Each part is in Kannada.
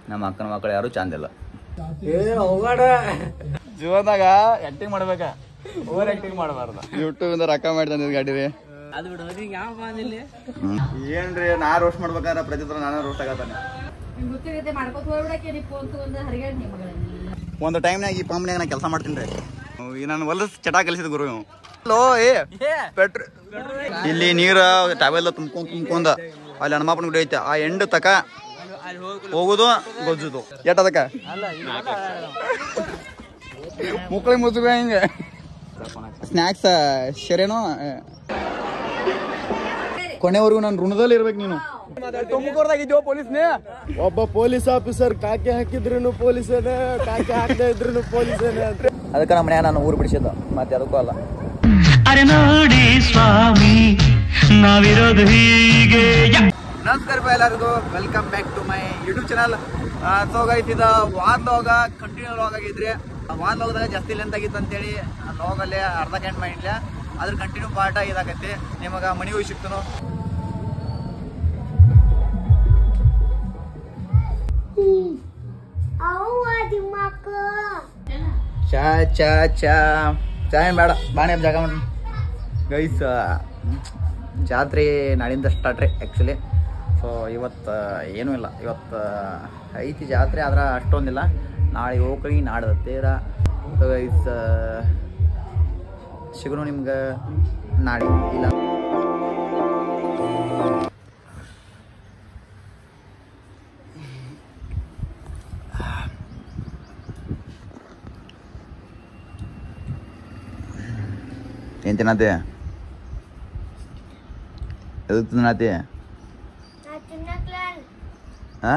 ನಮ್ಮ ಅಕ್ಕನ ಮಕ್ಕಳು ಯಾರು ಚಂದಿಲ್ಲ. ಜೀವನದಾಗ ಆಕ್ಟಿಂಗ್ ಮಾಡ್ಬೇಕ, ಓವರ್ ಆಕ್ಟಿಂಗ್ ಮಾಡಬಾರ್ದ. ಯೂಟ್ಯೂಬ್ ಇಂದ ರೊಕ್ಕ ಮಾಡ್ತಾನೆ ಗಾಡಿ ರೀ. ಏನ್ರಿ ನಾ ರೋಸ್ಟ್ ಮಾಡ್ಬೇಕಾದ್ರೆ ಪ್ರತಿ ತರ ನಾನೇ ರೋಸ್ಟ್ ಆಗತ್ತಾನೆ. ಒಂದು ಟೈಮ್ನಾಗ ಈ ಪಂಪ್ನಾಗ ನಾ ಕೆಲಸ ಮಾಡ್ತೀನಿ ರೀ. ನಾನು ಹೊಲಸ್ ಚಟ ಕಲಿಸಿದ ಗುರು. ಇಲ್ಲಿ ನೀರ ಟವೆಲ್ಲ ತುಂಬ್ಕೊಂಡ ಅಲ್ಲಿ ಹನುಮಪ್ಪನ ಗುಡಿ ಐತೆ. ಆ ಎಂಡ್ ತಕ ಹೋಗುದು ಗೊಜ್ಜುದು ಎಟ್ಟದಕ್ಕ ಮುಕ್ಕಳಿ ಮುಚ್ಚುಗ ಹಿಂಗೆ ಸ್ನ್ಯಾಕ್ಸ್ ಶರೇನೋ ಕೊನೆವರೆಗೂ ನಾನು ಋಣದಲ್ಲಿ ಇರ್ಬೇಕು. ನೀನು ತುಮಕೂರ್ದಾಗಿದ್ಯೋ ಪೊಲೀಸ್ನೇ. ಒಬ್ಬ ಪೊಲೀಸ್ ಆಫೀಸರ್ ಕಾಕಿ ಹಾಕಿದ್ರು ಪೊಲೀಸೇನೆ, ಕಾಕಿ ಹಾಕದೇ ಇದ್ರು ಪೊಲೀಸೇನೆ ಅಂತ. ಅದಕ್ಕೆ ನಮ್ಮ ಮನೆ ನಾನು ಊರು ಬಿಡಿಸಿದ್ದು, ಮತ್ತೆ ಅದಕ್ಕೂ ಅಲ್ಲ. ಅರೆ ನೋಡಿ ಸ್ವಾಮಿ ನಾವಿರೋದು ಹೀಗೆ. ನಮಸ್ಕಾರ ಎಲ್ಲರಿಗೂ, welcome back to my YouTube channel. So guys, ಇದು ವಾನ್ ಲಾಗ ಕಂಟಿನ್ಯೂ ಲಾಗ್ ಆಗಿದ್ರಿ. ವಾನ್ ಲಾಗ್ದಾಗ ಜಾಸ್ತಿ ಲೆಂತ್ ಆಗಿತ್ತು ಅಂತೇಳಿ ಲಾಗಲ್ಲೇ ಅರ್ಧ ಗಂಟೆ ಮಾಡಿಲ್ಲ. ಅದ್ರ ಕಂಟಿನ್ಯೂ ಪಾರ್ಟ ಇದಾಗತ್ತೆ. ನಿಮಗೆ ಮನೆಗೂ ಸಿಗ್ತಾನೋ. ಚಾ ಚಾ ಚಾ ಚಾ ಏನ್ ಬೇಡ, ಬಾಣೆ ಜಾಗ ಮಾಡಿ ಗೈಸ್. ಜಾತ್ರೆ ನಾಳಿಂದ ಸ್ಟಾರ್ಟ್ ರೀ ಆ್ಯಕ್ಚುಲಿ. ಸೊ ಇವತ್ತು ಏನೂ ಇಲ್ಲ, ಇವತ್ತು ಐತಿ ಜಾತ್ರೆ, ಆದ್ರೆ ಅಷ್ಟೊಂದಿಲ್ಲ. ನಾಳೆ ಹೋಗ್ರಿ, ನಾಡ್ದು ತೇರ. ಸೊ ಗೈಸ್ ಸಿಗೋಣ ನಿಮ್ಗೆ ನಾಳೆ. ಇಲ್ಲ ಏನ್ ತಿನ್ನತ್ತೆ? ಎದಕ್ಕೆ ತಿನ್ನತ್ತೆ? ಹಾ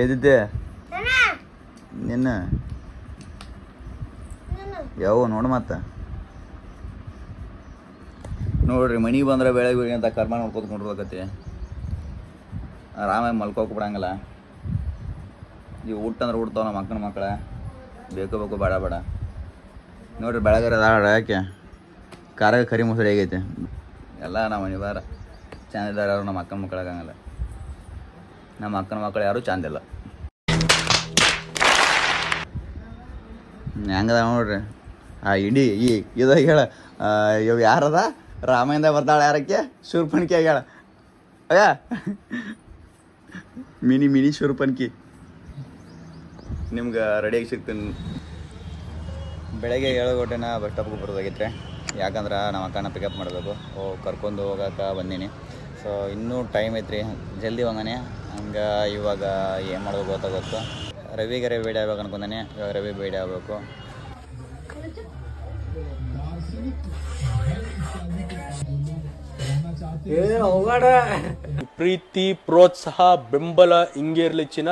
ಎದ್ದಿದ್ದೆ ನಿನ್ನ ಯಾವ ನೋಡು. ಮತ್ತೆ ನೋಡ್ರಿ, ಮನೆಗೆ ಬಂದ್ರೆ ಬೆಳಗ್ಗೆ ಬೆಳಿಗ್ಗೆ ಅಂತ ಕರ್ಮ ನೋಡ್ಕೊತ ನೋಡ್ಬೇಕತಿ. ಆರಾಮಾಗಿ ಮಲ್ಕೋಕೆ ಬಿಡಂಗಿಲ್ಲ. ಇವು ಊಟ ಅಂದ್ರೆ ಊಡ್ತಾವ ನಮ್ಮ ಅಕ್ಕನ ಮಕ್ಕಳ. ಬೇಕು ಬೇಡ ಬೇಡ. ನೋಡ್ರಿ ಬೆಳಗ್ಗೆ ಅದಾಳ ಯಾಕೆ ಕಾರಾಗ ಕರಿ ಮೊಸರು ಹೇಗೈತೆ ಎಲ್ಲ. ನಮ್ಮ ಮನೆ ಬಾರ ಚಂದಿದ್ದಾರೆ ಯಾರು, ನಮ್ಮ ಅಕ್ಕನ ಮಕ್ಕಳಾಗಂಗಿಲ್ಲ. ನಮ್ಮ ಅಕ್ಕನ ಮಕ್ಕಳು ಯಾರು ಚಂದಿಲ್ಲ. ಹೆಂಗದ ನೋಡ್ರಿ ಆ ಇಡೀ ಈ ಇದಾಗ ಹೇಳ. ಇವ್ ಯಾರದ ರಾಮಾಯಣದಾಗ ಬರ್ತಾಳೆ ಯಾರಕ್ಕೆ? ಶೂರ್ಪನ್ಕಿ ಆಗ್ಯಾಳ. ಅಯ್ಯ ಮಿನಿ ಶೂರ್ಪನ್ಕಿ. ನಿಮ್ಗೆ ರೆಡಿಯಾಗಿ ಸಿಗ್ತೀನಿ. ಬೆಳಗ್ಗೆ 7 ಗಂಟೆನ ಬಸ್ ಸ್ಟಾಪ್ಗೆ ಬರೋದಾಗಿತ್ತು. ಯಾಕಂದ್ರೆ ನಮ್ಮ ಅಕ್ಕನ ಪಿಕಪ್ ಮಾಡಬೇಕು, ಕರ್ಕೊಂಡು ಹೋಗೋಕೆ ಬಂದೀನಿ. ಸೊ ಇನ್ನೂ ಟೈಮ್ ಐತ್ರಿ, ಜಲ್ದಿ ಹೋಗಾನೆ. ಹಂಗೆ ಇವಾಗ ಏನು ಮಾಡೋದು ಗೊತ್ತಾಗುತ್ತೆ. ರವಿಗೆ ಬೇಡಿ ಆಗ್ಬೇಕು ಅನ್ಕೊಂಡಾನೆ. ಇವಾಗ ರವಿ ಬೇಡಿ ಆಗಬೇಕು. ಪ್ರೀತಿ, ಪ್ರೋತ್ಸಾಹ, ಬೆಂಬಲ ಹಿಂಗೆ ಇರ್ಲಿ ಚಿನ್ನ.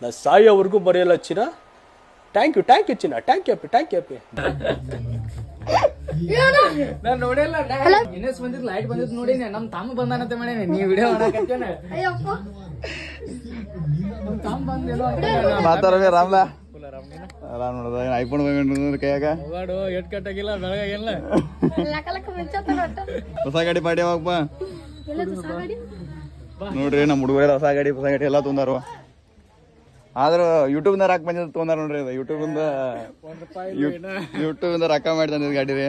ನಾ ಸಾಯೋವರೆಗೂ ಮರೆಯಲ್ಲ ಚಿನ್ನ. ಥ್ಯಾಂಕ್ ಯು ಚಿನ್ನ. ಥ್ಯಾಂಕ್ ಯು ಅಪ್ಪಿ. ನಾನು ನೋಡಿಲ್ಲ, ಇನ್ನೇಸ್ ಬಂದಿದ್ದು ಲೈಟ್ ಬಂದಿದ್ದು ನೋಡಿನಿ. ನಮ್ ತಮ್ಮ ಬಂದಾನಂತೆ ಮಾಡೇನಿ. ನೀ ವಿಡಿಯೋ ಮಾಡಕತ್ತೇನೆ. ನಮ್ ತಮ್ಮ ಬಂದೇನೋ ಮಾತಾಡವೇ ರಾಮ್ಲಾ. ಆರಾಮ್ ನೋಡೋದ ಐಫೋನ್ ಕೈಯಾಗ ಎಟ್ ಕಟ್ಟಾಗಿಲ್ಲ, ಬೆಳಗಾಗಿಲ್ಲ. ಹೊಸ ಗಾಡಿ ಪಾಡಿ ಯಾವಾಗಪ್ಪ ನೋಡ್ರಿ. ನಮ್ಮ ಹುಡುಗರೆಲ್ಲ ಹೊಸ ಗಾಡಿ ಎಲ್ಲ ತೊಂದಾರು. ಆದ್ರೂ ಯೂಟ್ಯೂಬ್ನ ರಾಕ್ ಬಂದಿದ್ದು ತೊಗೊಂಡಾರ ನೋಡ್ರಿ. ಯೂಟ್ಯೂಬಿಂದ ರೊಕ್ಕ ಮಾಡಿ ತಂದಿದ್ದು ಗಾಡಿ ರೀ.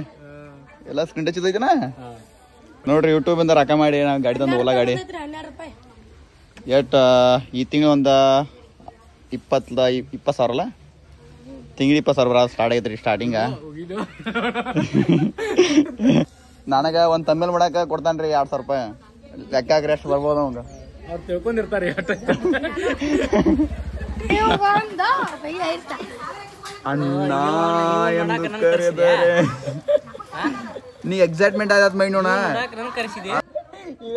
ಎಲ್ಲ ಸ್ಕ್ರೀನ್ ಟಚ್ ಐತನ ನೋಡ್ರಿ. ಯೂಟ್ಯೂಬಿಂದ ರೊಕ್ಕ ಮಾಡಿ ನಾವು ಗಾಡಿ ತಂದು ಓಲಾ ಗಾಡಿ. ಈ ತಿಂಗಳು ಒಂದು 20,000 ಅಲ್ಲ, ತಿಂಗಳು 20,000 ಸ್ಟಾರ್ಟ್ ಆಗೈತ್ರಿ. ಸ್ಟಾರ್ಟಿಂಗ ನನಗೆ ಒಂದು ತಮ್ಮೇಲ್ ಮಾಡಕ್ಕೆ ಕೊಡ್ತಾನ್ರಿ 2,000 ರೂಪಾಯಿ. ಲೆಕ್ಕ ಹಾಕ್ರಿ ಎಷ್ಟು ಬರ್ಬೋದು ಅವಂಗ. ಅವ್ರು ತಿಳ್ಕೊಂಡಿರ್ತಾರೆ. ಅಣ್ಣ ಎಂದು ಕರೆದರೆ ನೀ ಎಕ್ಸೈಟ್ಮೆಂಟ್ ಆಗತ್ ಮೈ ನೋಡ.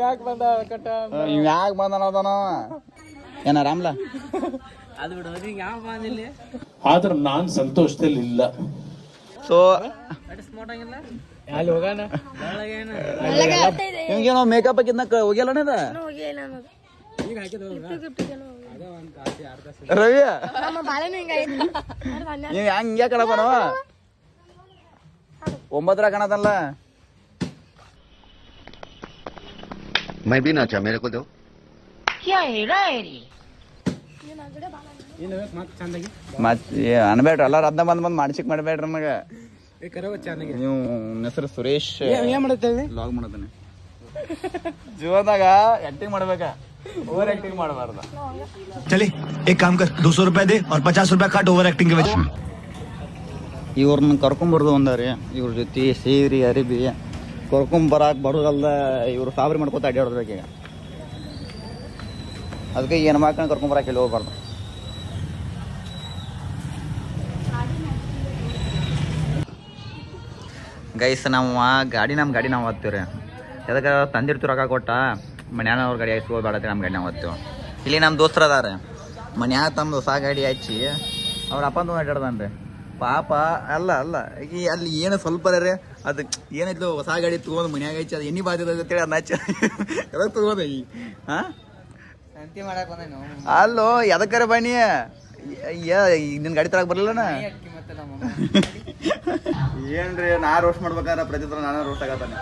ಯಾಕೆ ಬಂದನ ಏನ ರಾಮ್ಲಾ? ಆದ್ರೆ ನಾನ್ ಸಂತೋಷದಲ್ಲಿ ಇಲ್ಲ. ಸೊ ಹಿಂಗೇನೋ ಮೇಕಪ್ ಹಾಕಿದ್ನ ಹೋಗ್ಯಲ್ಲ ರವಿ. ನೀವ್ ಹಂಗ್ಯಾ ಕಣಪ್ಪನ 9 ಕಣದಲ್ಲ. मैं भी नाचा, मेरे को दो. ಮತ್ತೆ ಅನ್ಬೇಡ್ರಿ ಎಲ್ಲಾರು ಅದನ್ನ ಬಂದ್ ಮಾಡ್ಸಿಕ್ ಮಾಡ್ಬೇಡ್ರಿ ನಮಗೆ. ನೀವು ಹೆಸರು ಸುರೇಶ್ ಲಾಗ್ ಮಾಡತಾನೆ. ಜೀವನದಾಗ ಆಕ್ಟಿಂಗ್ ಮಾಡ್ಬೇಕ, ಓವರ್ ಆಕ್ಟಿಂಗ್ ಮಾಡಬಾರ್ದ. चले एक काम कर 200 रुपए दे और 50 रुपए काट ओवर एक्टिंग के वजह. ಇವ್ರನ್ನ ಕರ್ಕೊಂಬರ್ದು ಒಂದಾರಿ, ಇವ್ರ ಜೊತೆ ಸೀರಿ ಅರಿಬಿ ಕರ್ಕೊಂಬರಾಕ್ ಬರೋದಲ್ದ ಇವ್ರು ಸಾಬ್ರಿ ಮಾಡ್ಕೊತ ಅಡ್ಡಾಡೋದ್ರಾಗ. ಈಗ ಅದಕ್ಕೆ ಈ ಹೆಣ್ಮಕ್ಳನ್ನ ಕರ್ಕೊಂಬರಾಕ ಇಲ್ಲಿ ಹೋಗ್ಬಾರ್ದು. ಗೈಸ್ ನಮ್ಮ ಗಾಡಿ ನಾವು ಓದ್ತೀವ್ರಿ. ಎದಕ್ಕೆ ತಂದಿರ್ತೀವಿ ರೊಕ್ಕ ಕೊಟ್ಟ ಮನ್ಯಾನ ಅವ್ರ ಗಾಡಿ ಹಚ್ಚಿ ಹೋಗ್ಬೇಡತ್ತೆ, ನಮ್ಮ ಗಾಡಿ ನಾವು ಓದ್ತೀವಿ. ಇಲ್ಲಿ ನಮ್ಮ ದೋಸ್ತರ ಅದಾರ, ಮನ್ಯಾಗ ತಮ್ಮದು ಹೊಸ ಗಾಡಿ ಹಚ್ಚಿ ಅವ್ರ ಅಪ್ಪಂದು ಅಡ್ಡಾಡ್ದಾನ್ರಿ ಪಾಪ. ಅಲ್ಲ ಈ ಅಲ್ಲಿ ಏನು ಸ್ವಲ್ಪ ರೀ ಅದು ಏನಾಯ್ತು, ಹೊಸ ಗಾಡಿ ತೊಗೊಂಡು ಮನ್ಯಾಗ ಹಚ್ಚಿ ಅದು ಎಣ್ಣೆ ಬಾದಿದ ಅಂತೇಳಿ ಅದನ್ನ ಹಚ್ಚಿ ಎದಕ್ಕೆ ತೊಗೋದ ಈ ಹಾಂ ಸಂತಿ ಮಾಡಕ್ ಬಂದ ಅಲ್ಲೋ ಎದಕ್ಕಾರ ಬನ್ನಿ ನಿನ್ನ ಗಾಡಿ ತರಕ್ ಬರಲ್ಲಣ್ಣ. ಏನ್ರಿ ನಾ ರೋಸ್ಟ್ ಮಾಡ್ಬೇಕಾದ್ರೆ ಪ್ರತಿ ಥರ ನಾನು ರೋಸ್ಟ್ ಆಗತ್ತಾನೆ.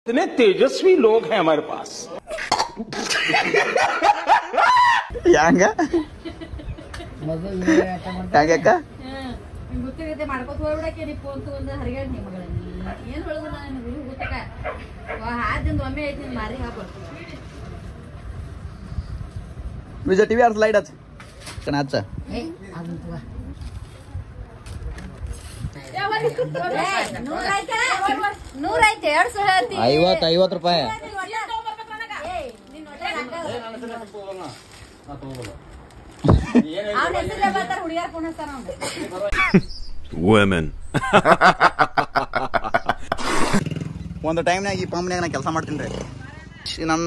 इतने तेजस्वी लोग हैं हमारे पास. ಹೆಂಗ ಹೆಂಗಕ್ಕ ಗೊತ್ತಿರುತ್ತೆ ಮಾಡ್ಕೊತ ಹೋಗ್ಬಿಡಕ್ಕೆ ನೀ ಫೋನ್ ತಗೊಂಡು ಹರಿಗಾಡಿ ನಿಮ್ಮ ಮಗಳಲ್ಲಿ ಏನು ಹೇಳೋದು ನಾನು ಗೊತ್ತಕ ಹಾದಿಂದ ಒಮ್ಮೆ ಐತಿ ಮಾರಿ ಹಾಕ್ಬಾರ್ದು. ವಿಜಯ್ ಟಿವಿ ಆರ್ ಸ್ಲೈಡ್ ಹಚ್ಚ ಹಚ್ಚ ನೂರೈತೆ 50 ರೂಪಾಯಿ. ಒಂದು ಟೈಮ್ನಾಗ ಈ ಪಂಪ್ನಾಗ ನಾ ಕೆಲಸ ಮಾಡ್ತೀನಿ ರೀ.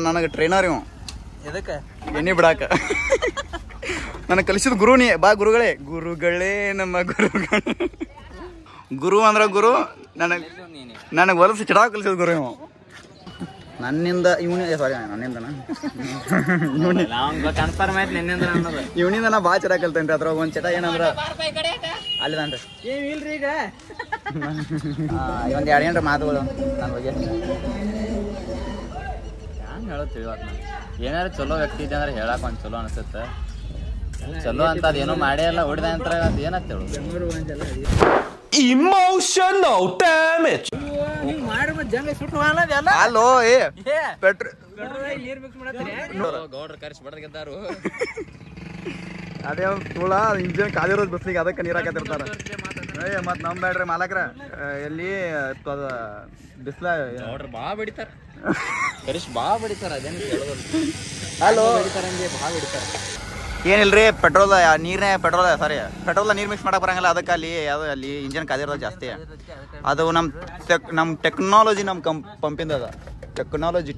ನನಗೆ ಟ್ರೈನರ್ ಇವ ಎದಕ್ಕೆ ಎಣ್ಣೆ ಬಿಡಾಕ ನನಗೆ ಕಲಿಸಿದ ಗುರುನೇ. ಬಾ ಗುರುಗಳೇ ನಮ್ಮ ಗುರು ಅಂದ್ರೆ ಗುರು ನನಗೆ ಹೊಲಸು ಚಿಡಾಕ ಕಲಿಸಿದ ಗುರು ಇವ. ನನ್ನಿಂದ ಇವನೇ ಸಾರಿ ಇವನಿಂದ ನಾ ಭಾಳ ಚಟ ಕಲ್ತೇನ್ರಿ. ಅದ್ರಾಗ ಒಂದು ಚಟ ಏನಂದ್ರ ಅಲ್ಲಿದನ್ರಿ ಈಗ ಒಂದು 2 ಗಂಟೆ ಮಾತುಗಳು ನನ್ನ ಬಗ್ಗೆ ಹ್ಯಾಂಗ ಹೇಳೋದು ತಿಳಿವತ್. ನಾನು ಏನಾರು ಚಲೋ ವ್ಯಕ್ತಿ ಇದೆ ಅಂದ್ರೆ ಹೇಳಕ್ ಒಂದು ಚಲೋ ಅನ್ಸುತ್ತೆ. ಚಲೋ ಅಂತ ಅದೇನೋ ಮಾಡೇ ಎಲ್ಲ ಹೊಡಿದ ಅಂತ ಅದು ಏನಂತ ಹೇಳೋದು. Emotional damage. ಅಲ್ಲೋ ಏ ಪೆಟ್ರೋಲ್ ಗೌಡ್ರ ಕರ್ಸಿ ಬಡದ್ ಗೆದ್ದಾರು. ಅದೇ ತುಳ ಇಂಜಿನ್ ಕಾದಿರೋದು ಬಸ್ಲಿಗೆ ಅದಕ್ಕೆ ನೀರು ಹಾಕತಿರ್ತಾರ. ಮತ್ ನಮ್ ಬ್ಯಾಡ್ರಿ ಮಾಲಕ್ರ ಎಲ್ಲಿ ಬಿಸ್ಲ ಗೌಡ್ರ ಬಾ ಬಿಡಿತಾರ, ಕರಿಶ್ ಬಾ ಬಿಡಿತಾರ. ಅದೇನು ಕೇಳೋದು ಹಲೋ ಬಿಡಿತಾರ ಬಾ ಬಿಡಿತಾರ. ಏನಿಲ್ರಿ ಪೆಟ್ರೋಲ್ ಪೆಟ್ರೋಲ್ ನೀರು ಮಿಕ್ಸ್ ಮಾಡಕ್ ಬರಂಗಿಲ್ಲ. ಅದಕ್ಕೆ ಅಲ್ಲಿ ಯಾವ್ದು ಅಲ್ಲಿ ಇಂಜಿನ್ ಕಾದಿರೋದು ಜಾಸ್ತಿ. ಅದು ನಮ್ಮ ಟೆಕ್ನಾಲಜಿ ನಮ್ಮ ಪಂಪಿಂದ ಅದ ಟೆಕ್ನಾಲಜಿ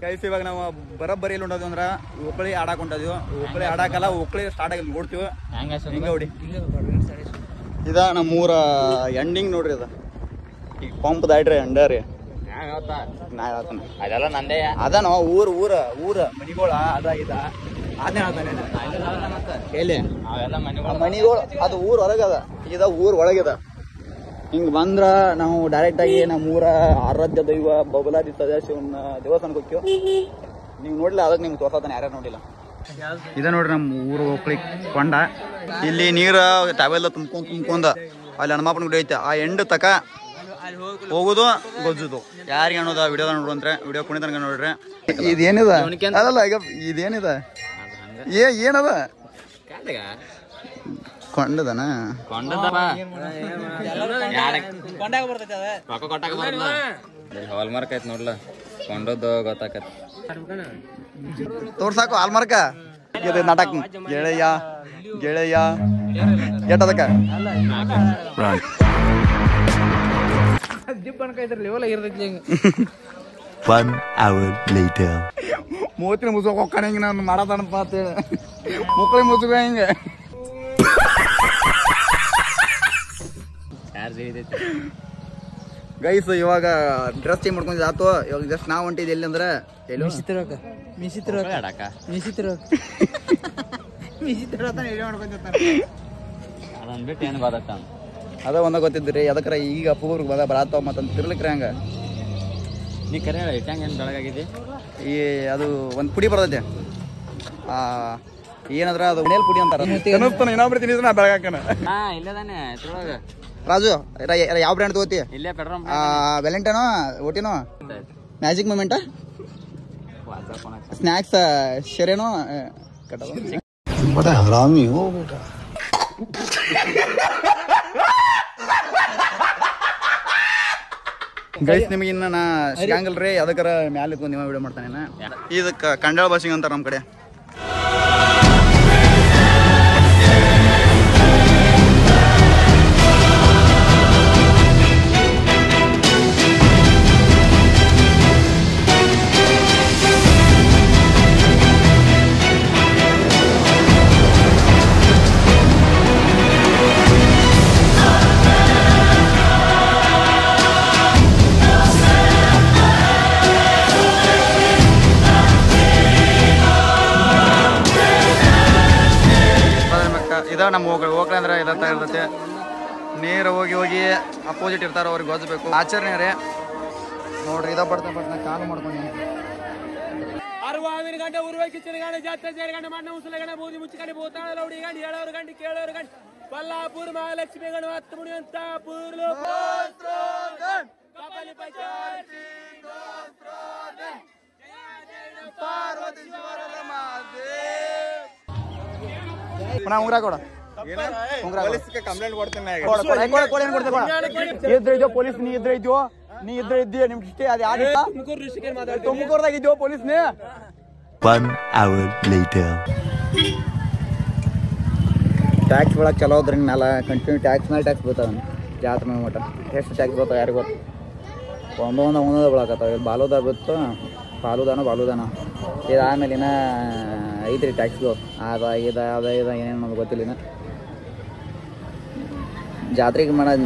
ಕೈಸ್. ಇವಾಗ ನಾವು ಬರೋಬ್ಬರಿ ಎಲ್ಲಿ ಹೊಂಟದ್ವಿ ಅಂದ್ರೆ ಉಕ್ಕಳಿ ಆಡಾಕ್ ಹೊಂಟದ್ವಿ. ಉಕ್ಕಳಿ ಆಡಾಕಲ್ಲ, ಉಕ್ಕಳಿ ಸ್ಟಾರ್ಟ್ ಆಗಿ ನೋಡ್ತೀವಿ ಹಿಂಗ ಹೊಡಿ. ಇದ ನಮ್ಮೂರ ಎಂಡಿಂಗ್ ನೋಡ್ರಿ. ಅದ ಈಗ ಪಂಪ್ ದಾಡ್ರಿ ಎಂಡ ರೀ ನಾ ಹೇಳ್ತಾನ ಅದೆಲ್ಲ ನಂದೇ. ಅದನೋ ಊರ ಮನಿಗೋಳ ಅದ ಇದ ಅದೇ ಹೇಳ್ತಾನೆ ಎಲ್ಲಿ ಮನಿಗಳು. ಅದು ಊರ್ ಹೊರಗದ, ಇದ ಊರ್ ಒಳಗದ. ಹಿಂಗ್ ಬಂದ್ರ ನಾವು ಡೈರೆಕ್ಟ್ ಆಗಿ ನಮ್ಮೂರ ಆರಾಧ್ಯ ದೈವ ಬಬಲಾದಿ ಸದಾಶಿವನ ದೇವಸ್ಥಾನಕ್ಕೆ ಹೋಗ್ತೀವಿ. ನೀವು ನೋಡ್ಲಿಲ್ಲ, ಅದಕ್ಕೆ ನಿಮ್ಗೆ ತೋರ್ಸತಾನೆ, ಯಾರ್ಯಾರು ನೋಡಿಲ್ಲ. ಇದ ನೋಡ್ರಿ ನಮ್ಮ ಊರು ಹೋಗ್ಲಿ ಕೊಂಡ. ಇಲ್ಲಿ ನೀರು ಟಾವೆಲ್ಲ ತುಂಬ್ಕೊಂಡ್ ಅಲ್ಲಿ ಹನುಮಪ್ಪನ ಗುಡಿ ಐತೆ. ಆ ಎಂಡ್ ತಕ ಹೋಗುದು ಗೊಜ್ಜುದು. ಯಾರಿಗೆ ಅನ್ನೋದ ವಿಡಿಯೋದ ನೋಡ್ರಂದ್ರೆ ವಿಡಿಯೋ ಕುಣಿತನಕ ನೋಡ್ರಿ. ಇದೇನಿದ ಅದಲ್ಲ ಈಗ ಇದೇನಿದ ಏನದ ಕೊಂಡದನ ಹಾಲ್ಮಾರ್ಕ್ ಐತ್ ನೋಡ್ಲ, ಕೊಂಡದ್ದು ಗೊತ್ತಾಕತ್. ತೋರ್ಸಾಕು ಹಾಲ್ಮಾರ್ಕ ಇದು ನಾಟಕ. ಗೆಳೆಯ ಎಟ್ಟದಕ್ಕ ಮೂವತ್ತಿನ ಮುಸುಕ್ ಹೋಗ್ತಾನ ಹಿಂಗ ನಾನು ಮಾಡತಾನಪ್ಪ ಅಂತೇಳಿ ಮುಕ್ಕಳಿ ಮುಸುಗ ಹಿಂಗ ಗೈಸ್ ಇವಾಗ ಡ್ರೆಸ್ ಚೇಂಜ್ ಮಾಡ್ಕೊಂಡು ಆತು. ಇವಾಗ ಜಸ್ಟ್ ನಾವು ಹೊಂಟಿದ್ದು ಎಲ್ಲಿ ಅಂದ್ರೆ ಅದನ್ನ ಬಿಟ್ಟು ಏನು ಗೊತ್ತ ಅದ ಒಂದ ಗೊತ್ತಿದ್ರಿ ಅದಕ್ಕರ ಈಗ ಅಪ್ಪೂರ್ಗೆ ಬರತ್ತಾವ ಮತ್ತಂತ ತಿರ್ಲಿಕ್ರಿ ಹಂಗ ನೀ ಕರೆ ಹೇಳಿ ಟ್ಯಾಂಕ್ ಏನು ಬೆಳಗಾಗಿದೆ ಈ ಅದು ಒಂದು ಪುಡಿ ಬರ್ತೈತೆ ಏನಂದ್ರ ಅದು ಮನೇಲಿ ಪುಡಿ ಅಂತಾರ ಇನ್ನೊಬ್ರು ತಿನ್ನಿದ್ರೆ ನಾ ಬೆಳಗಾಕನ. ಹಾ ಇಲ್ಲದಾನೆ ಇದ್ರೊಳಗೆ ರಾಜು ಯಾವ ಬ್ರ್ಯಾಂಡ್ ತಗೋತಿ? ಇಲ್ಲೇ ಪೆಟ್ರೋಲ್ ವ್ಯಾಲೆಂಟೈನೋ ಓಟಿನೋ ಮ್ಯಾಜಿಕ್ ಮೂಮೆಂಟ್ ಸ್ನ್ಯಾಕ್ಸ್ ಶೆರೇನೋ बड़ा हरामी हो बेटा. ಗೈಸ್ ನಿಮಗೆ ಇನ್ನ ನಾ ಸಿಗಂಗಿಲ್ರಿ ಅದಕ್ಕರ ಮ್ಯಾಲ ಇದ್ಕೊಂಡು ನಿಮ್ಮ ವಿಡಿಯೋ ಮಾಡ್ತಾನೆ. ಇದಕ್ಕೆ ಕಂಡಾಳ ಭಾಷೆಗೆ ಅಂತಾರ ನಮ್ಮ ಕಡೆ. ಇದ ನಮ್ಮ ಹೋಗ್ಲಿ ಅಂದ್ರೆ ಇದಂತ ಇರ್ತೈತೆ. ನೇರ ಹೋಗಿ ಅಪೋಸಿಟ್ ಇರ್ತಾರ ಅವ್ರಿಗೆ ಗೊತ್ತಬೇಕು ಆಚರಣೆ ರೀ ನೋಡ್ರಿ. ಇದ ಬರ್ತಾ ಕಾಲು ಮಾಡ್ಕೊಂಡು ಅರವಾವಿನ ಗಂಟೆ ಉರುವೆ ಕಿಚ್ಚನ ಗಂಟೆ ಜಾತ್ರೆ ಸೇರಿ ಗಂಟೆ ಮಣ್ಣ ಉಸಲ ಗಂಟೆ ಬೂದಿ ಮುಚ್ಚಿ ಗಂಟೆ ಬೋತಾಳ ಲೌಡಿ ಗಂಟೆ ಏಳವ್ರ ಗಂಟೆ ಕೇಳೋರು ಗಂಟೆ ಬಲ್ಲಾಪುರ ಮಹಾಲಕ್ಷ್ಮಿ ಗಣ 10 ಮುಡಿ ಅಂತ ಪೂರ್ಲು ಉಂಗ್ರ ಕೊಡ ಕಂಪ್ಲೇಂಟ್ ಕೊಡ್ತೀನಿ. ಇದ್ರಿದ್ಯೋ ಪೊಲೀಸ್ ನೀ ಇದ್ರೆ ಇದ್ಯೋ ನೀ ಇದ್ರೆ ಇದ್ದೀಯ ನಿಮ್ ಇಷ್ಟೇ ಅದು ಯಾರಿಲ್ಲ ತುಮಕೂರ್ದಾಗ ಇದ್ಯೋ ಪೊಲೀಸ್ ನೀ. 1 hour later. ಟ್ಯಾಕ್ಸ್ ಒಳಗೆ ಚಲೋ ಹೋದ್ರಿ ಮೇಲೆ ಕಂಟಿನ್ಯೂ ಟ್ಯಾಕ್ಸ್ ಮೇಲೆ ಟ್ಯಾಕ್ಸ್ ಬರ್ತಾವ ಜಾತ್ರೆ ಮೇಲೆ ಮಟ್ಟ ಎಷ್ಟು ಟ್ಯಾಕ್ಸ್ ಬರ್ತಾವ ಯಾರಿಗೆ ಗೊತ್ತು. ಒಂದೊಂದು ಬಳಕತ್ತಾವ. ಇಲ್ಲಿ ಬಾಲುದಾನ ಬಿತ್ತು ಬಾಲುದಾನ ಇದಾದ್ಮೇಲೆ ಇನ್ನ ಐತ್ರಿ ಟ್ಯಾಕ್ಸ್ಗಳು ಅದ ಏನೇನು ನಮ್ಗೆ ಗೊತ್ತಿಲ್ಲ. ಇನ್ನು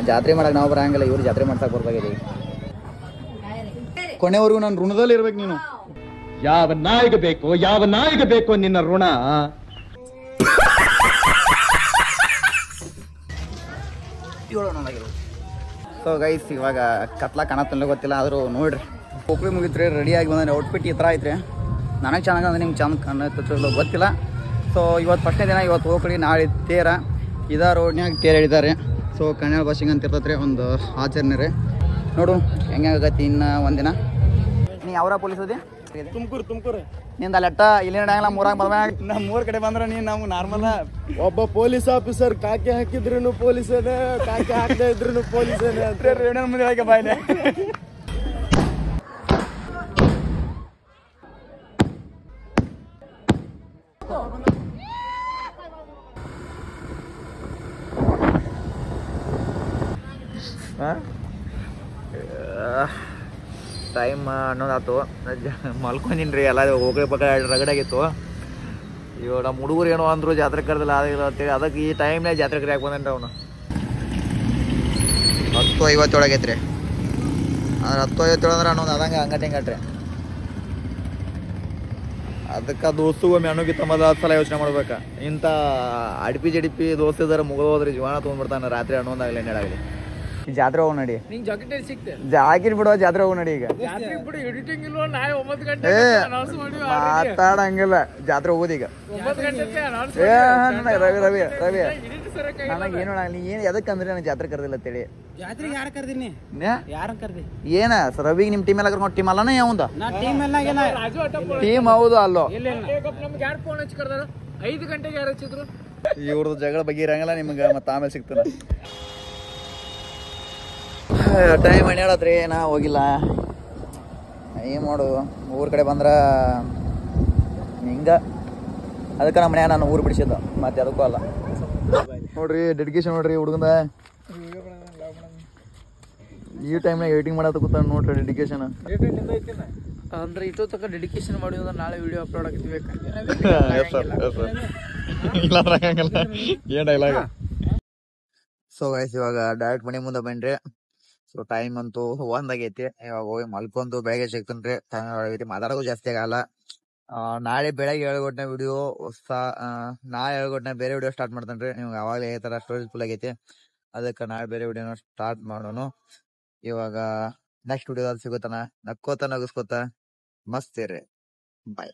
ಜಾತ್ರೆ ಮಾಡಕ್ಕೆ ನಾವು ಬರಂಗಿಲ್ಲ, ಇವ್ರು ಜಾತ್ರೆ ಮಾಡ್ಸಕ್ಕೆ ಬರ್ತಾಗಿದೆ. ಕೊನೆವರೆಗೂ ನಾನು ಋಣದಲ್ಲಿ ಇರ್ಬೇಕು. ನೀನು ಯಾವ ನಾಯಿಗೆ ಬೇಕೋ ನಿನ್ನ ಋಣ. ಸೊ ಗೈಸ್ ಇವಾಗ ಕತ್ಲ ಕಾಣತ್ತಲ್ಲ ಗೊತ್ತಿಲ್ಲ ಆದರೂ ನೋಡ್ರಿ ಕೋಕ್ಳಿ ಮುಗಿತ್ರಿ ರೆಡಿಯಾಗಿ ಬಂದ್ರೆ ಔಟ್ಫಿಟ್ ಈ ಥರ ಐತ್ರಿ. ನನಗೆ ಚೆನ್ನಾಗಿ ಅಂದ್ರೆ ನಿಮ್ಗೆ ಚಂದ ಕಾಣತ್ತಲ್ಲ ಗೊತ್ತಿಲ್ಲ. ಸೊ ಇವತ್ತು ಫಸ್ಟ್ನೇ ದಿನ, ಇವತ್ತು ಹೋಗ್ಲಿ ನಾಳೆ ತೇರ ಇದ ರೋಡ್ನ್ಯಾಗ ತೇರ ಹೇಳಿದ್ದಾರೆ. ಸೊ ಕನ್ನಡ ಭಾಷೆಗೆ ಅಂತ ಇರ್ತೈತ್ರಿ ಒಂದು ಆಚರಣೆ ರೀ. ನೋಡು ಹೆಂಗಾಗತ್ತಿ ಇನ್ನು ಒಂದಿನ. ನೀ ಯಾವ್ರ ಪೊಲೀಸ್ ಅದೇ? ತುಮಕೂರು ನಿಂದ ಲೆಟ್ಟ ಇಲ್ಲಿ ನಡೆಯಂಗಿಲ್ಲ. ಮೂರಾಗ ಬಂದಾಗ ನಮ್ಮ ಮೂರು ಕಡೆ ಬಂದ್ರೆ ನೀನು ನಮ್ಗೆ ನಾರ್ಮಲ್. ಒಬ್ಬ ಪೊಲೀಸ್ ಆಫೀಸರ್ ಕಾಕಿ ಹಾಕಿದ್ರು ಪೊಲೀಸನೇ, ಕಾಕಿ ಹಾಕದೇ ಇದ್ರು ಪೊಲೀಸನೇ ಅಂತ ರೇಡಿಯೋ ಮುಂದೆ ಹೇಗೆ ಬಾಯ್ಲೆ. ಟೈಮ್ ಅನ್ನೋದಾತು ಮಲ್ಕೊಂಡಿನಿ ರೀ. ಎಲ್ಲ ಹೋಗಿ ರಗಡಾಗಿತ್ತು. ಇವಾಗ ನಮ್ಮ ಹುಡುಗರು ಏನೋ ಅಂದರು ಜಾತ್ರೆ ಕರೆದಿಲ್ಲ ಅದಿಲ್ಲ ಅಂತೇಳಿ ಅದಕ್ಕೆ ಈ ಟೈಮ್ನಾಗ ಜಾತ್ರೆ ಕರೆ ಬಂದನ್ರಿ ಅವನು. 10:50 ಐತ್ರಿ. ಆದ್ರೆ 10:50 ಅಂದ್ರೆ ಅನ್ನೋದು ಅದಂಗೆ ಹಂಗಟ್ರಿ. ಅದಕ್ಕೆ ದೋಸ್ತು ಒಮ್ಮೆ ಅನ್ನೋಕ್ಕಿಂತ ಮೊದಲು 10 ಸಲ ಯೋಚನೆ ಮಾಡ್ಬೇಕು. ಇಂಥ ಅಡಿಪಿ ಜಡಿಪಿ ದೋಸ್ತ ಇದಾರೆ ಮುಗಿದೋದ್ರಿ ಜೀವನ ತೊಗೊಂಡ್ಬಿಡ್ತಾನೆ ರಾತ್ರಿ ಅನ್ನೋದಾಗಲಿ ಎಣ್ಣೆಡಾಗಲಿ. ಜಾತ್ರೆ ಹೋಗಿ ನಡಿ ಜಾಕಿರ್ ಬಿಡುವ ಜಾತ್ರೆ ಹೋಗಿ ನಡಿ. ಈಗ ಮಾತಾಡಂಗಿಲ್ಲ ಜಾತ್ರೆ ಹೋಗೋದು ಈಗ. ರವಿ ರವಿ ರವಿ ನನಗೆ ಏನು ನೀ ಏನು ಎದಕ್ಕಂದ್ರೆ ನನಗೆ ಜಾತ್ರೆ ಕರೆದಿಲ್ಲ ಅಂತೇಳಿ. ಏನ ರವಿಗೆ ನಿಮ್ಮ ಟೀಮ್ ಎಲ್ಲ ಕರ್ಕೊಂಡು ಟೀಮ್ ಅಲ್ಲನ ಯಾವಂದ ಟೀಮ್ ಹೌದು ಅಲ್ಲೋ 5 ಗಂಟೆಗೆ ಯಾರು ಹಚ್ಚಿದ್ರು. ಇವ್ರದ್ದು ಜಗಳ ಬಗ್ಗೆ ಇರಂಗಿಲ್ಲ ನಿಮ್ಗೆ ಮತ್ತೆ ಆಮೇಲೆ ಸಿಗ್ತಾನೆ. ಟೈಮ್ ಹೇಳತ್ರಿ ನಾ ಹೋಗಿಲ್ಲ. ಏನು ಮಾಡು ಊರ ಕಡೆ ಬಂದ್ರೆ ಹಿಂಗ ಅದಕ್ಕೆ ನಮ್ಮ ಮನ್ಯಾಗ ನಾನು ಊರು ಬಿಡಿಸಿದ್ದ ಮತ್ತೆ ಅದಕ್ಕೂ ಅಲ್ಲ. ನೋಡ್ರಿ ಡೆಡಿಕೇಶನ್ ನೋಡ್ರಿ ಹುಡುಗಂದ ಈ ಟೈಮ್ನಾಗ ಎಡಿಟಿಂಗ್ ಮಾಡತ್ತ ಕೂತ ನೋಡ್ರಿ ಡೆಡಿಕೇಶನ್ ಅಂದ್ರೆ ಇಷ್ಟೋ ತನಕ ಡೆಡಿಕೇಶನ್ ಮಾಡಿದ್ರೆ ನಾಳೆ ವಿಡಿಯೋ ಅಪ್ಲೋಡ್ ಆಗ್ತಿರ್ಬೇಕು. ಸೊ ಗೈಸ್ ಇವಾಗ ಡೈರೆಕ್ಟ್ ಮನೆ ಮುಂದೆ ಬನ್ರಿ. ಸೊ ಟೈಮ್ ಅಂತೂ 1 ಆಗೈತಿ. ಇವಾಗ ಹೋಗಿ ಮಲ್ಕೊಂತು ಬೆಳಗ್ಗೆ ಸಿಗ್ತನ್ರಿ. ಮಾತಾಡೋದು ಜಾಸ್ತಿ ಆಗಲ್ಲ. ನಾಳೆ ಬೆಳಗ್ಗೆ 7 ಗಂಟೆ ವಿಡಿಯೋ ನಾಳೆ 7 ಗಂಟೆ ಬೇರೆ ವಿಡಿಯೋ ಸ್ಟಾರ್ಟ್ ಮಾಡ್ತೇನ್ರಿ. ನಿಮ್ಗೆ ಅವಾಗಲೇ ಈ ತರ ಸ್ಟೋರೇಜ್ ಫುಲ್ ಆಗೈತಿ. ಅದಕ್ಕೆ ನಾಳೆ ಬೇರೆ ವಿಡಿಯೋನ ಸ್ಟಾರ್ಟ್ ಮಾಡೋಣ. ಇವಾಗ ನೆಕ್ಸ್ಟ್ ವಿಡಿಯೋದಲ್ಲಿ ಸಿಗುತ್ತಾನ. ನಕ್ಕೋತ ನಗಸ್ಕೋತ ಮಸ್ತ್ ಇರ್ರಿ. ಬಾಯ್.